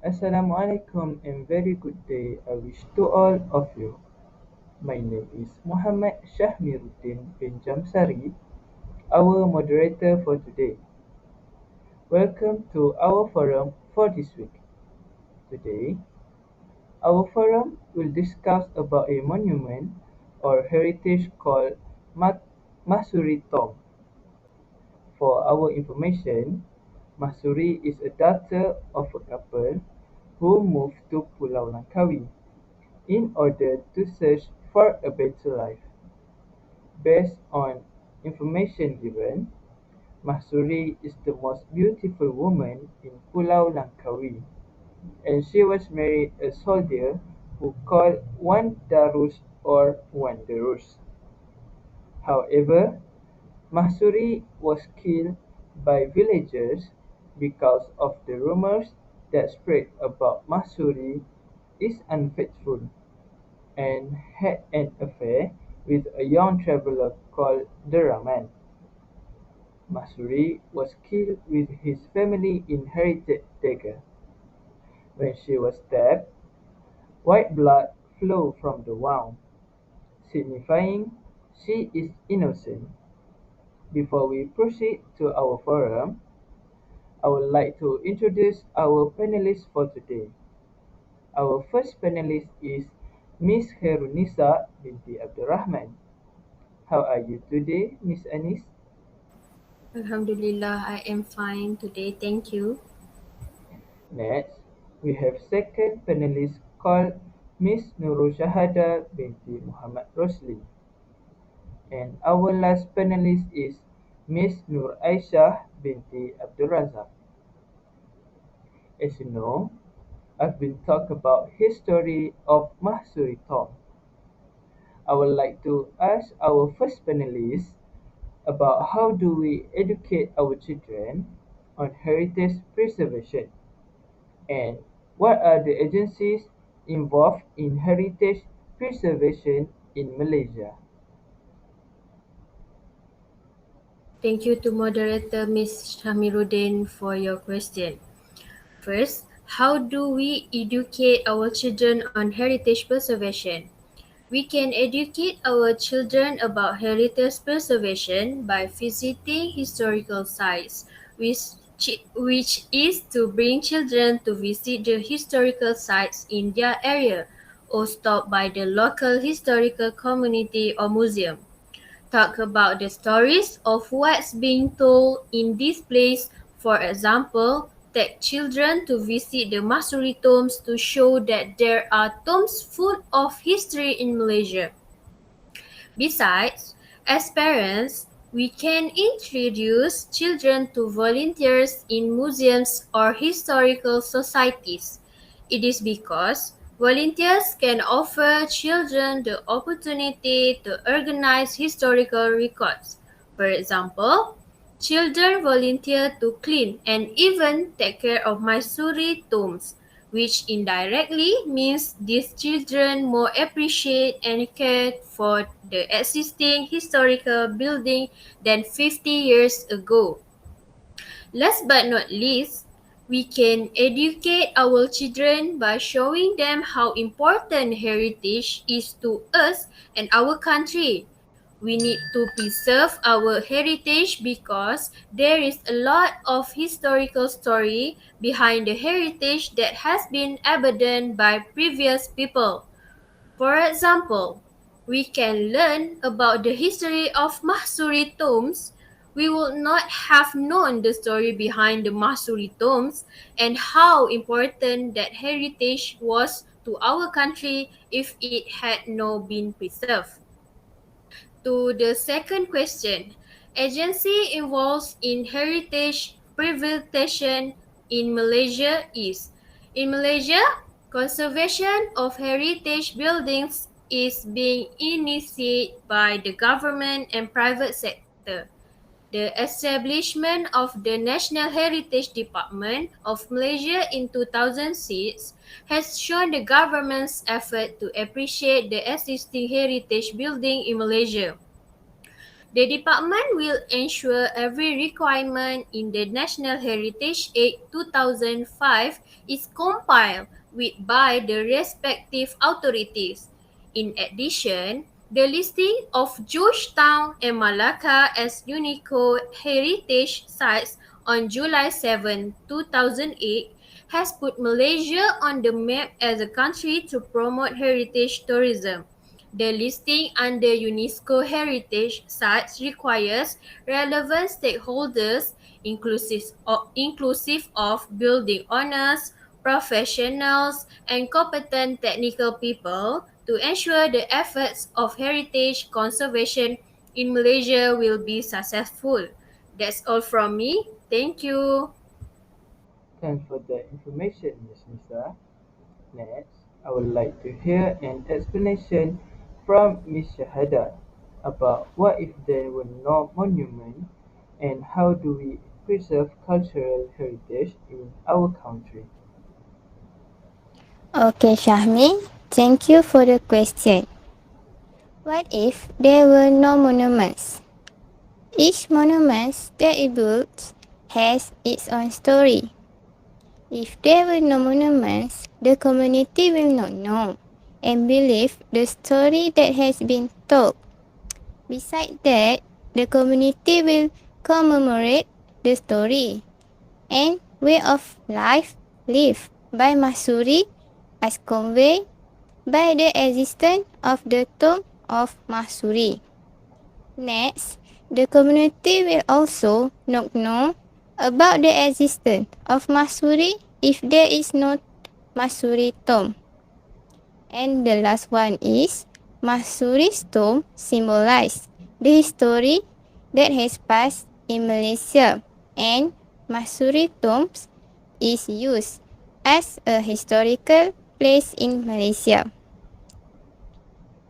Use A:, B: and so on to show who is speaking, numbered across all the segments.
A: Assalamualaikum and very good day I wish to all of you. My name is Muhammad Shahmiruddin bin Jamsari, our moderator for today. Welcome to our forum for this week. Today, our forum will discuss about a monument or heritage called Masuri Tomb. For our information, Masuri is a daughter of a couple who moved to Pulau Langkawi in order to search for a better life. Based on information given, Mahsuri is the most beautiful woman in Pulau Langkawi, and she was married a soldier who called Wan Darus or Wan Darus. However, Mahsuri was killed by villagers because of the rumors that spread about Mahsuri is unfaithful and had an affair with a young traveler called Deraman. Masuri was killed with his family inherited dagger. When she was stabbed, white blood flowed from the wound, signifying she is innocent. Before we proceed to our forum, I would like to introduce our panelists for today. Our first panelist is Miss Herunisa binti Abdurrahman. How are you today, Miss Anis?
B: Alhamdulillah, I am fine today. Thank you.
A: Next, we have second panelist called Miss Nurul Shahada binti Muhammad Rosli. And our last panelist is Miss Nur Aisyah binti Abdul Razak. As you know, I've been talking about history of Mahsuri Tomb. I would like to ask our first panelist about how do we educate our children on heritage preservation and what are the agencies involved in heritage preservation in Malaysia?
B: Thank you to moderator Ms. Shamiruddin for your question. First, how do we educate our children on heritage preservation? We can educate our children about heritage preservation by visiting historical sites, which is to bring children to visit the historical sites in their area or stop by the local historical community or museum. Talk about the stories of what's being told in this place. For example, take children to visit the Masuri tombs to show that there are tombs full of history in Malaysia. Besides, as parents, we can introduce children to volunteers in museums or historical societies. It is because volunteers can offer children the opportunity to organize historical records. For example, children volunteer to clean and even take care of Mysore tombs, which indirectly means these children more appreciate and care for the existing historical building than 50 years ago. Last but not least, we can educate our children by showing them how important heritage is to us and our country. We need to preserve our heritage because there is a lot of historical story behind the heritage that has been abandoned by previous people. For example, we can learn about the history of Mahsuri tombs. We would not have known the story behind the Mahsuri tombs and how important that heritage was to our country if it had not been preserved. To the second question, agency involved in heritage preservation in Malaysia is in Malaysia, conservation of heritage buildings is being initiated by the government and private sector. The establishment of the National Heritage Department of Malaysia in 2006 has shown the government's effort to appreciate the existing heritage building in Malaysia. The department will ensure every requirement in the National Heritage Act 2005 is compiled with by the respective authorities. In addition, the listing of Georgetown and Malacca as UNESCO heritage sites on July 7, 2008 has put Malaysia on the map as a country to promote heritage tourism. The listing under UNESCO heritage sites requires relevant stakeholders, inclusive of building owners, professionals, and competent technical people, to ensure the efforts of heritage conservation in Malaysia will be successful. That's all from me. Thank you.
A: Thanks for the information, Ms. Nisa. Next, I would like to hear an explanation from Ms. Shahada about what if there were no monument and how do we preserve cultural heritage in our country.
C: Okay, Shahmi, thank you for the question. What if there were no monuments? Each monument that is built has its own story. If there were no monuments, the community will not know and believe the story that has been told. Besides that, the community will commemorate the story and way of life lived by Masuri as conveyed by the existence of the tomb of Masuri. Next, the community will also not know about the existence of Masuri if there is no Masuri tomb. And the last one is Masuri's tomb symbolizes the history that has passed in Malaysia, and Masuri tombs is used as a historical place in Malaysia.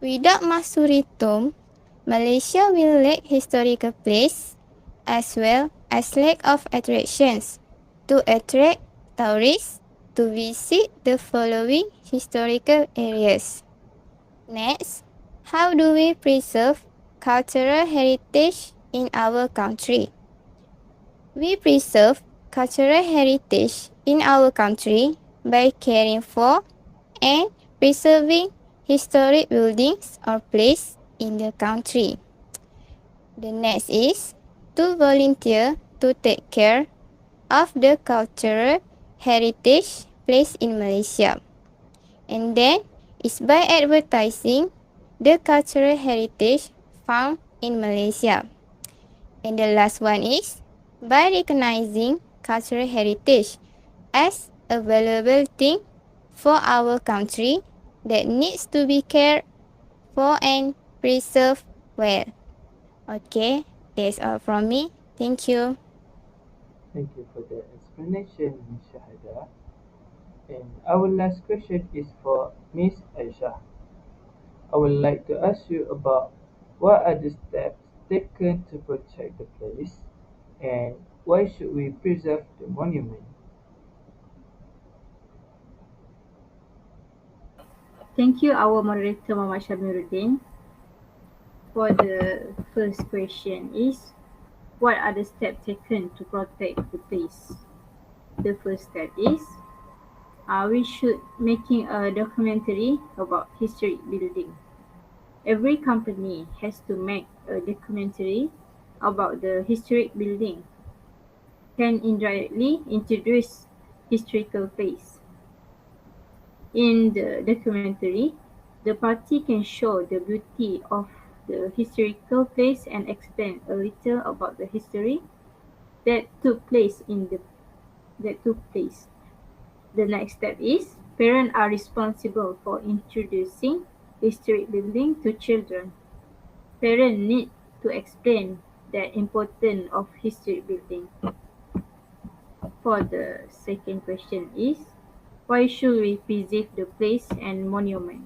C: Without Masuri tomb, Malaysia will lack historical place as well as lack of attractions to attract tourists to visit the following historical areas. Next, how do we preserve cultural heritage in our country? We preserve cultural heritage in our country by caring for and preserving historic buildings or places in the country. The next is to volunteer to take care of the cultural heritage place in Malaysia. And then is by advertising the cultural heritage found in Malaysia. And the last one is by recognizing cultural heritage as a valuable thing for our country that needs to be cared for and preserved well. Okay, that's all from me. Thank you.
A: Thank you for the explanation, Ms. Shahada. And our last question is for Ms. Aisha. I would like to ask you about what are the steps taken to protect the place and why should we preserve the monument?
D: Thank you, our moderator Muhammad Shamiruddin. For the first question is, what are the steps taken to protect the place? The first step is, we should making a documentary about historic building. Every company has to make a documentary about the historic building. Can indirectly introduce historical place. In the documentary, the party can show the beauty of the historical place and explain a little about the history that took place in the that took place. The next step is parents are responsible for introducing historic building to children. Parents need to explain the importance of historic building. For the second question is, why should we preserve the place and monument?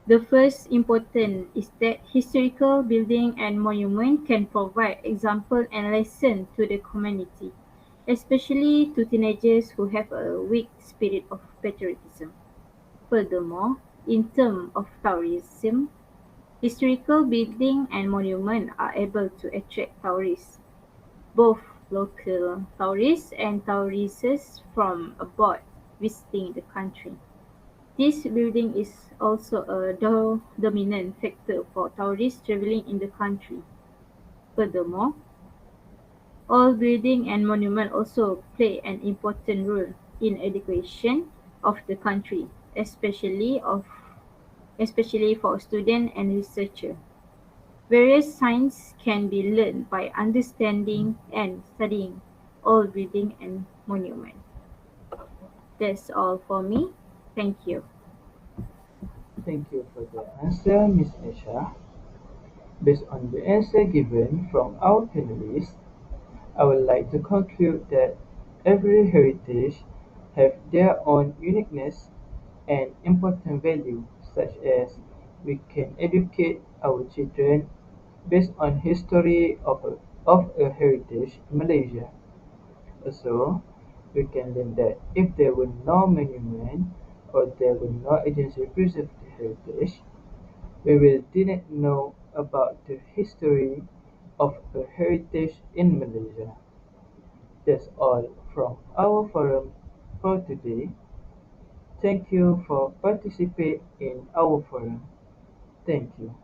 D: The first important is that historical building and monument can provide example and lesson to the community, especially to teenagers who have a weak spirit of patriotism. Furthermore, in terms of tourism, Historical buildings and monuments are able to attract tourists, both local tourists and tourists from abroad visiting the country. This building is also a dominant factor for tourists traveling in the country. Furthermore, all buildings and monuments also play an important role in education of the country, especially for students and researchers. Various science can be learned by understanding and studying all buildings and monuments. That's all for me. Thank you.
A: Thank you for the answer, Miss Aisha. Based on the answer given from our panelists, I would like to conclude that every heritage have their own uniqueness and important value, such as we can educate our children based on history of a heritage in Malaysia. Also, we can learn that if there were no monument or there were no agency to preserve the heritage, we will didn't know about the history of a heritage in Malaysia. That's all from our forum for today. Thank you for participating in our forum. Thank you.